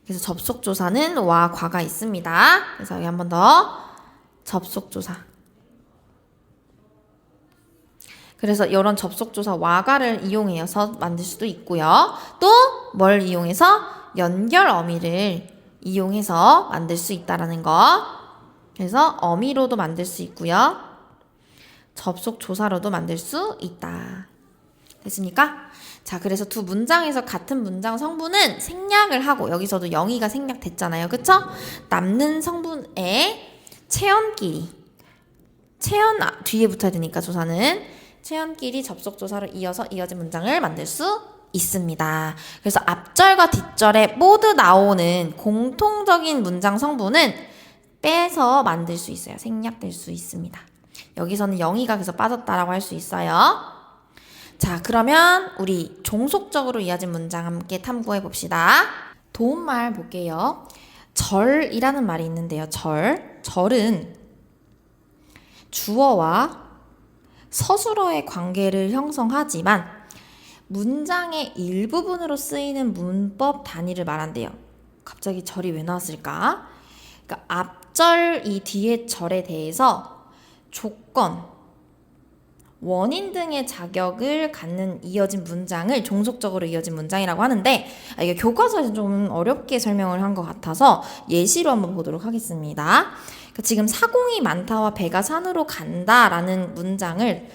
그래서 접속 조사는 와 과가 있습니다. 그래서 여기 한 번 더 접속 조사. 그래서 이런 접속 조사 와가를 이용해서 만들 수도 있고요. 또 뭘 이용해서 연결 어미를 이용해서 만들 수 있다라는 거. 그래서 어미로도 만들 수 있고요. 접속 조사로도 만들 수 있다. 됐습니까? 자, 그래서 두 문장에서 같은 문장 성분은 생략을 하고 여기서도 영희가 생략됐잖아요. 그쵸? 남는 성분에 체연끼리 뒤에 붙어야 되니까 조사는 체연끼리 접속 조사로 이어서 이어진 문장을 만들 수 있습니다. 그래서 앞절과 뒷절에 모두 나오는 공통적인 문장 성분은 빼서 만들 수 있어요. 생략될 수 있습니다. 여기서는 영희가 그래서 빠졌다라고 할 수 있어요. 자, 그러면 우리 종속적으로 이어진 문장 함께 탐구해 봅시다. 도움말 볼게요. 절이라는 말이 있는데요. 절은 주어와 서술어의 관계를 형성하지만 문장의 일부분으로 쓰이는 문법 단위를 말한대요. 갑자기 절이 왜 나왔을까? 그러니까 앞절 이 뒤에 절에 대해서 조건, 원인 등의 자격을 갖는 이어진 문장을 종속적으로 이어진 문장이라고 하는데, 이게 교과서에서 좀 어렵게 설명을 한 것 같아서 예시로 한번 보도록 하겠습니다. 그러니까 지금 사공이 많다와 배가 산으로 간다라는 문장을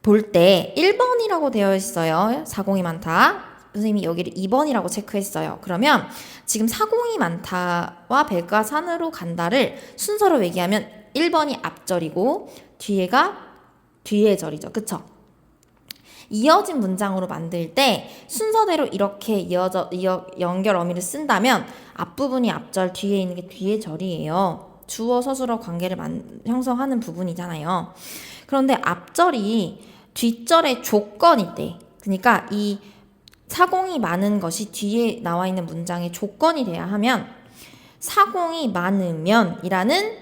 볼 때 1번이라고 되어 있어요. 사공이 많다. 선생님이 여기를 2번이라고 체크했어요. 그러면 지금 사공이 많다와 배가 산으로 간다를 순서로 얘기하면 1번이 앞절이고 뒤에 절이죠. 그쵸? 이어진 문장으로 만들 때 순서대로 이렇게 연결 어미를 쓴다면 앞부분이 앞절, 뒤에 있는 게 뒤에 절이에요. 주어 서술어 관계를 형성하는 부분이잖아요. 그런데 앞절이 뒷절의 조건일 때, 그러니까 이 사공이 많은 것이 뒤에 나와 있는 문장의 조건이 돼야 하면 사공이 많으면 이라는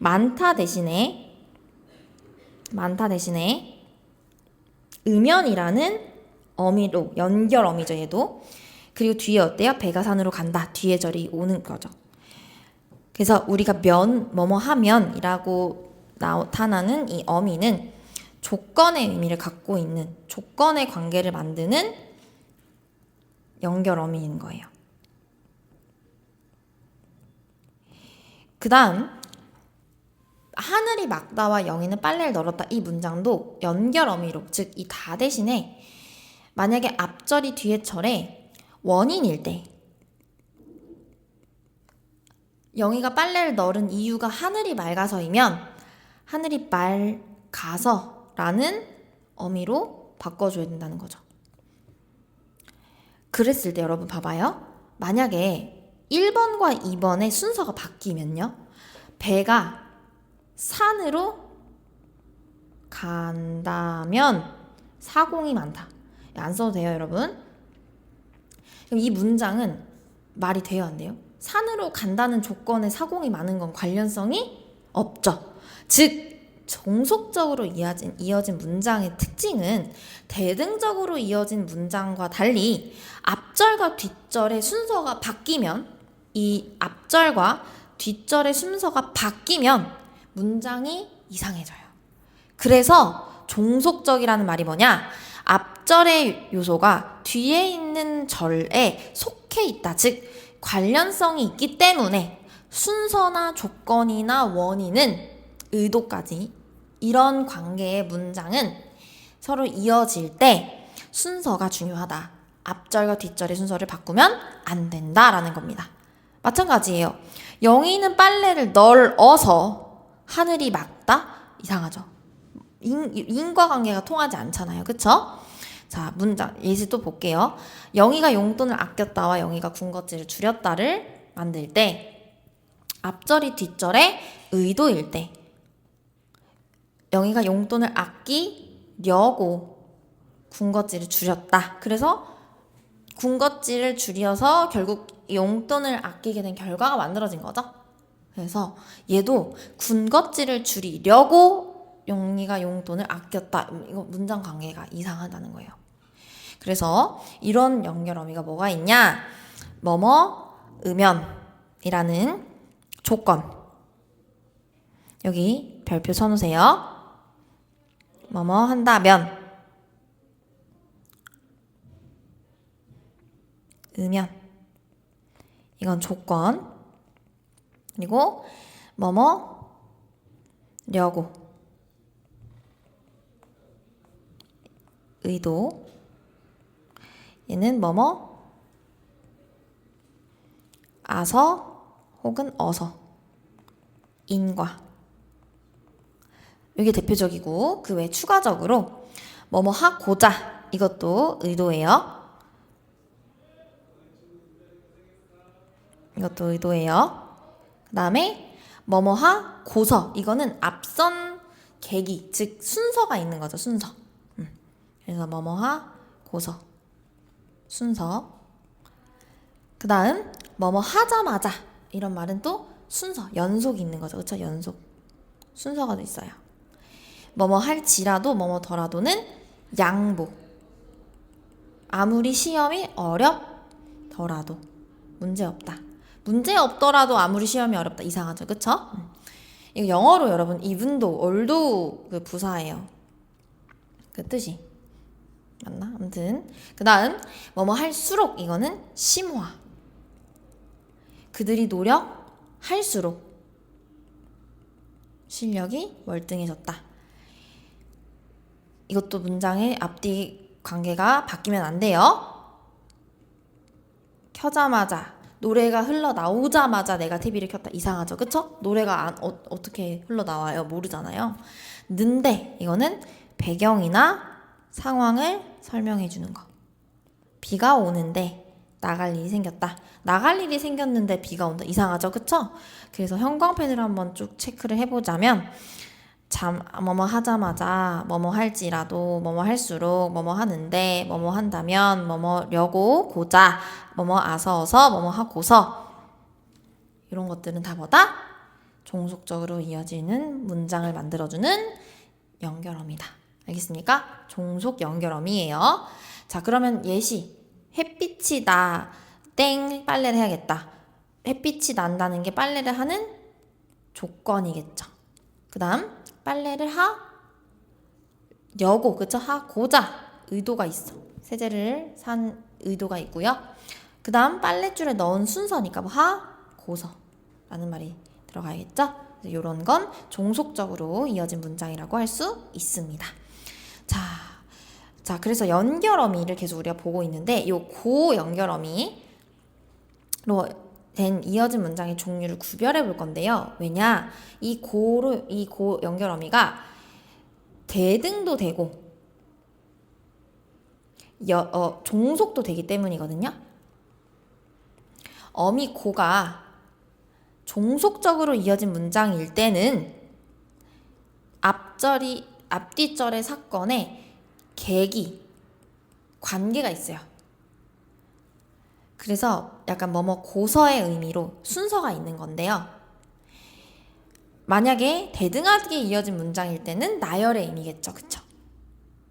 많다 대신에 음연이라는 어미로 연결 어미죠. 얘도. 그리고 뒤에 어때요? 배가 산으로 간다. 뒤에 절이 오는 거죠. 그래서 우리가 뭐뭐 하면이라고 나타나는 이 어미는 조건의 의미를 갖고 있는, 조건의 관계를 만드는 연결 어미인 거예요. 그 다음 하늘이 맑다와 영희는 빨래를 널었다. 이 문장도 연결 어미로, 즉 이 다 대신에 만약에 앞절이 뒤에 절에 원인일 때, 영희가 빨래를 널은 이유가 하늘이 맑아서이면 하늘이 맑아서 라는 어미로 바꿔줘야 된다는 거죠. 그랬을 때 여러분 봐봐요. 만약에 1번과 2번의 순서가 바뀌면요. 배가 산으로 간다면 사공이 많다. 안 써도 돼요, 여러분. 그럼 이 문장은 말이 돼요, 안 돼요? 산으로 간다는 조건에 사공이 많은 건 관련성이 없죠. 즉 종속적으로 이어진 문장의 특징은 대등적으로 이어진 문장과 달리 앞절과 뒷절의 순서가 바뀌면, 이 앞절과 뒷절의 순서가 바뀌면 문장이 이상해져요. 그래서 종속적이라는 말이 뭐냐? 앞절의 요소가 뒤에 있는 절에 속해 있다. 즉 관련성이 있기 때문에 순서나 조건이나 원인은 의도까지 이런 관계의 문장은 서로 이어질 때 순서가 중요하다. 앞절과 뒷절의 순서를 바꾸면 안 된다라는 겁니다. 마찬가지예요. 영희는 빨래를 널어서 하늘이 맑다? 이상하죠. 인과관계가 통하지 않잖아요. 그쵸? 자, 문장 예시 또 볼게요. 영희가 용돈을 아꼈다와 영희가 군것질을 줄였다를 만들 때 앞절이 뒷절의 의도일 때 영희가 용돈을 아끼려고 군것질을 줄였다. 그래서 군것질을 줄여서 결국 용돈을 아끼게 된 결과가 만들어진 거죠. 그래서 얘도 군것질을 줄이려고 영희가 용돈을 아꼈다. 이거 문장 관계가 이상하다는 거예요. 그래서 이런 연결 어미가 뭐가 있냐? 뭐뭐 음연이라는 조건. 여기 별표 쳐놓으세요. 뭐뭐 한다면 음연, 이건 조건. 그리고 뭐뭐 려고 의도, 얘는 뭐뭐 아서 혹은 어서 인과, 이게 대표적이고 그 외 추가적으로 뭐뭐 하고자, 이것도 의도예요. 이것도 의도예요. 그 다음에 뭐뭐 하고서, 이거는 앞선 계기, 즉 순서가 있는 거죠. 순서. 그래서 뭐뭐 하고서 순서. 그 다음 뭐뭐 하자마자, 이런 말은 또 순서, 연속이 있는 거죠. 그렇죠? 연속. 순서가 있어요. 뭐뭐 할지라도 뭐뭐 더라도는 양보. 아무리 시험이 어렵더라도 문제 없다. 문제 없더라도 아무리 시험이 어렵다. 이상하죠, 그쵸? 이거 영어로 여러분 even도, although 그 부사예요. 그 뜻이 맞나? 아무튼 그 다음 뭐뭐 할수록 이거는 심화. 그들이 노력할수록 실력이 월등해졌다. 이것도 문장의 앞뒤 관계가 바뀌면 안 돼요. 켜자마자 노래가 흘러나오자마자 내가 TV를 켰다. 이상하죠, 그쵸? 노래가 어떻게 흘러나와요? 모르잖아요. 는데 이거는 배경이나 상황을 설명해 주는 거. 비가 오는데 나갈 일이 생겼다. 나갈 일이 생겼는데 비가 온다. 이상하죠, 그쵸? 그래서 형광펜으로 한번 쭉 체크를 해보자면 뭐뭐 하자마자 뭐뭐 할지라도 뭐뭐 할수록 뭐뭐 하는데 뭐뭐 한다면 뭐뭐려고 고자 뭐뭐 아서어서 뭐뭐 하고서 이런 것들은 다 뭐다? 종속적으로 이어지는 문장을 만들어주는 연결어입니다. 알겠습니까? 종속 연결어이에요. 자, 그러면 예시. 햇빛이 나, 땡, 빨래를 해야겠다. 햇빛이 난다는 게 빨래를 하는 조건이겠죠. 그 다음 빨래를 하려고, 그쵸? 하고자 의도가 있어. 세제를 산 의도가 있고요. 그 다음 빨랫줄에 넣은 순서니까 뭐 하고서 라는 말이 들어가야겠죠? 이런 건 종속적으로 이어진 문장이라고 할 수 있습니다. 자, 그래서 연결어미를 계속 우리가 보고 있는데 이 고 연결어미로 된 이어진 문장의 종류를 구별해 볼 건데요. 왜냐? 이 고 연결어미가 대등도 되고 종속도 되기 때문이거든요. 어미 고가 종속적으로 이어진 문장일 때는 앞뒤절의 사건에 계기, 관계가 있어요. 그래서 약간 뭐뭐 고서의 의미로 순서가 있는 건데요. 만약에 대등하게 이어진 문장일 때는 나열의 의미겠죠. 그쵸?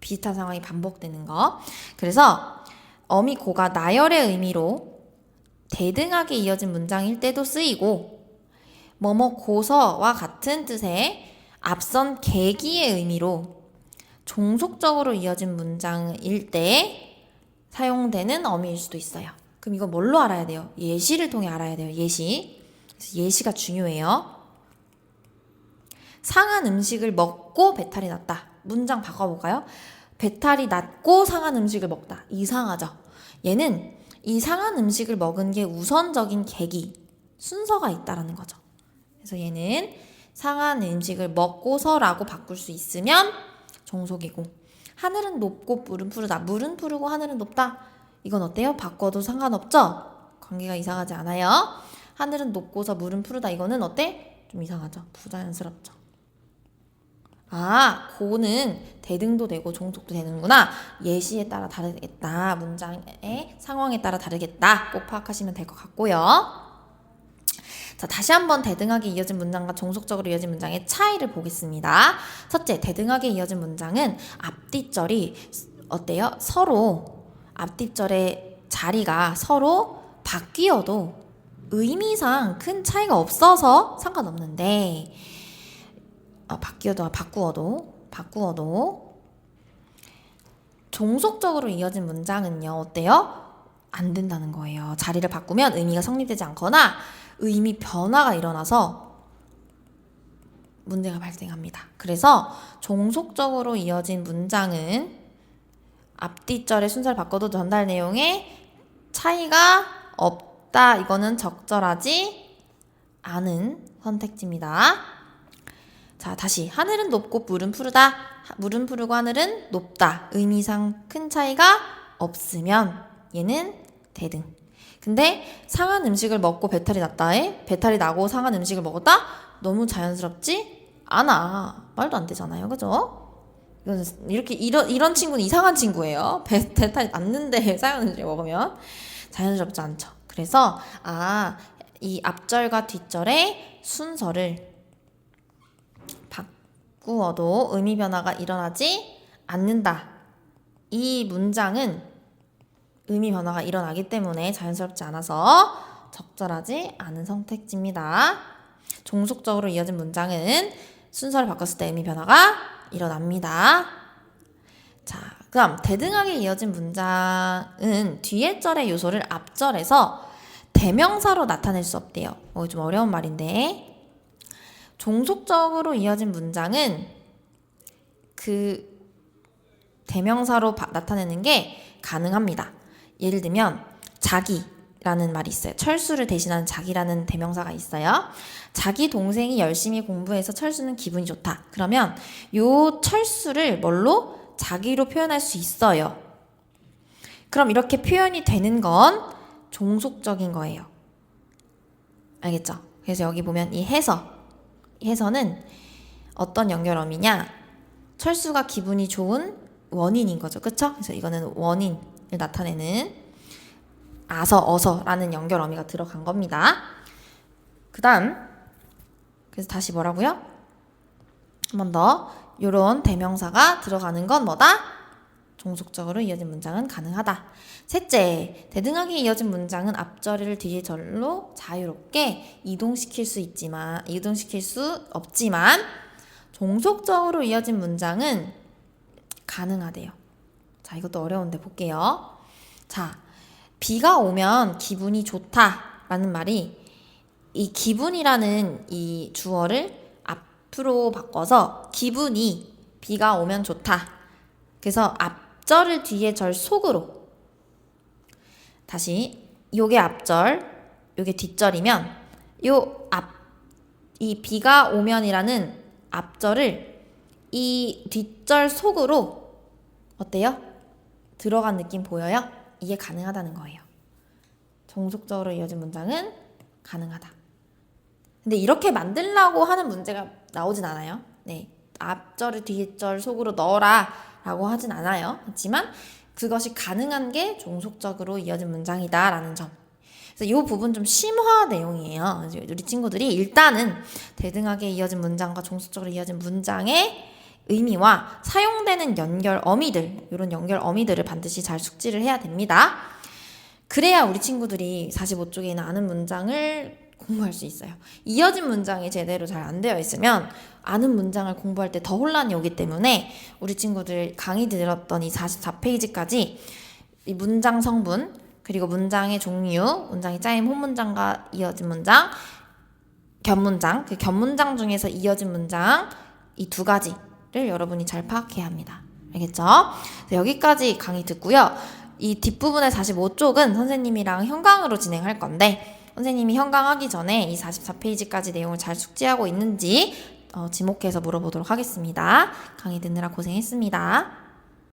비슷한 상황이 반복되는 거. 그래서 어미 고가 나열의 의미로 대등하게 이어진 문장일 때도 쓰이고 뭐뭐 고서와 같은 뜻의 앞선 계기의 의미로 종속적으로 이어진 문장일 때 사용되는 어미일 수도 있어요. 그럼 이거 뭘로 알아야 돼요? 예시를 통해 알아야 돼요. 예시. 그래서 예시가 중요해요. 상한 음식을 먹고 배탈이 났다. 문장 바꿔볼까요? 배탈이 났고 상한 음식을 먹다. 이상하죠? 얘는 이 상한 음식을 먹은 게 우선적인 계기, 순서가 있다라는 거죠. 그래서 얘는 상한 음식을 먹고서라고 바꿀 수 있으면 종속이고, 하늘은 높고 물은 푸르다. 물은 푸르고 하늘은 높다. 이건 어때요? 바꿔도 상관없죠? 관계가 이상하지 않아요? 하늘은 높고서 물은 푸르다. 이거는 어때? 좀 이상하죠? 부자연스럽죠? 아, 고는 대등도 되고 종속도 되는구나. 예시에 따라 다르겠다. 문장의 상황에 따라 다르겠다. 꼭 파악하시면 될 것 같고요. 자, 다시 한번 대등하게 이어진 문장과 종속적으로 이어진 문장의 차이를 보겠습니다. 첫째, 대등하게 이어진 문장은 앞뒤절이 어때요? 서로 앞뒤절의 자리가 서로 바뀌어도 의미상 큰 차이가 없어서 상관없는데 바꾸어도 종속적으로 이어진 문장은요, 어때요? 안 된다는 거예요. 자리를 바꾸면 의미가 성립되지 않거나 의미 변화가 일어나서 문제가 발생합니다. 그래서 종속적으로 이어진 문장은 앞뒤절의 순서를 바꿔도 전달 내용에 차이가 없다. 이거는 적절하지 않은 선택지입니다. 자, 다시 하늘은 높고 물은 푸르다. 물은 푸르고 하늘은 높다. 의미상 큰 차이가 없으면 얘는 대등. 근데 상한 음식을 먹고 배탈이 났다에 배탈이 나고 상한 음식을 먹었다? 너무 자연스럽지 않아. 말도 안 되잖아요. 그죠? 이런 친구는 이상한 친구예요. 배탈이 났는데 상한 음식을 먹으면 자연스럽지 않죠. 그래서 이 앞절과 뒷절의 순서를 바꾸어도 의미 변화가 일어나지 않는다. 이 문장은 의미 변화가 일어나기 때문에 자연스럽지 않아서 적절하지 않은 선택지입니다. 종속적으로 이어진 문장은 순서를 바꿨을 때 의미 변화가 일어납니다. 자, 그럼 대등하게 이어진 문장은 뒤에 절의 요소를 앞절에서 대명사로 나타낼 수 없대요. 좀 어려운 말인데, 종속적으로 이어진 문장은 그 대명사로 나타내는 게 가능합니다. 예를 들면 자기라는 말이 있어요. 철수를 대신하는 자기라는 대명사가 있어요. 자기 동생이 열심히 공부해서 철수는 기분이 좋다. 그러면 요 철수를 뭘로? 자기로 표현할 수 있어요. 그럼 이렇게 표현이 되는 건 종속적인 거예요. 알겠죠? 그래서 여기 보면 이 해서는 어떤 연결어미냐? 철수가 기분이 좋은 원인인 거죠. 그쵸? 그래서 이거는 원인을 나타내는 어서라는 연결어미가 들어간 겁니다. 그 다음, 그래서 다시 뭐라고요? 한 번 더. 요런 대명사가 들어가는 건 뭐다? 종속적으로 이어진 문장은 가능하다. 셋째, 대등하게 이어진 문장은 앞절을 뒤에 절로 자유롭게 이동시킬 수 없지만 종속적으로 이어진 문장은 가능하대요. 자, 이것도 어려운데 볼게요. 자, 비가 오면 기분이 좋다라는 말이 이 기분이라는 이 주어를 앞으로 바꿔서 기분이 비가 오면 좋다. 그래서 앞절을 뒤에 절 속으로 다시 요게 앞절, 요게 뒷절이면 이 비가 오면이라는 앞절을 이 뒷절 속으로 어때요? 들어간 느낌 보여요? 이게 가능하다는 거예요. 종속적으로 이어진 문장은 가능하다. 근데 이렇게 만들려고 하는 문제가 나오진 않아요. 네, 앞절을 뒷절 속으로 넣어라 라고 하진 않아요. 하지만 그것이 가능한 게 종속적으로 이어진 문장이다 라는 점. 그래서 이 부분 좀 심화 내용이에요. 우리 친구들이 일단은 대등하게 이어진 문장과 종속적으로 이어진 문장의 의미와 사용되는 연결 어미들, 이런 연결 어미들을 반드시 잘 숙지를 해야 됩니다. 그래야 우리 친구들이 45쪽에 있는 아는 문장을 공부할 수 있어요. 이어진 문장이 제대로 잘 안 되어 있으면 아는 문장을 공부할 때 더 혼란이 오기 때문에 우리 친구들 강의 들었던 이 44페이지까지 이 문장 성분, 그리고 문장의 종류, 문장의 짜임, 혼문장과 이어진 문장, 견문장, 그 견문장 중에서 이어진 문장 이 두 가지를 여러분이 잘 파악해야 합니다. 알겠죠? 여기까지 강의 듣고요. 이 뒷부분의 45쪽은 선생님이랑 현강으로 진행할 건데 선생님이 현강하기 전에 이 44페이지까지 내용을 잘 숙지하고 있는지 지목해서 물어보도록 하겠습니다. 강의 듣느라 고생했습니다.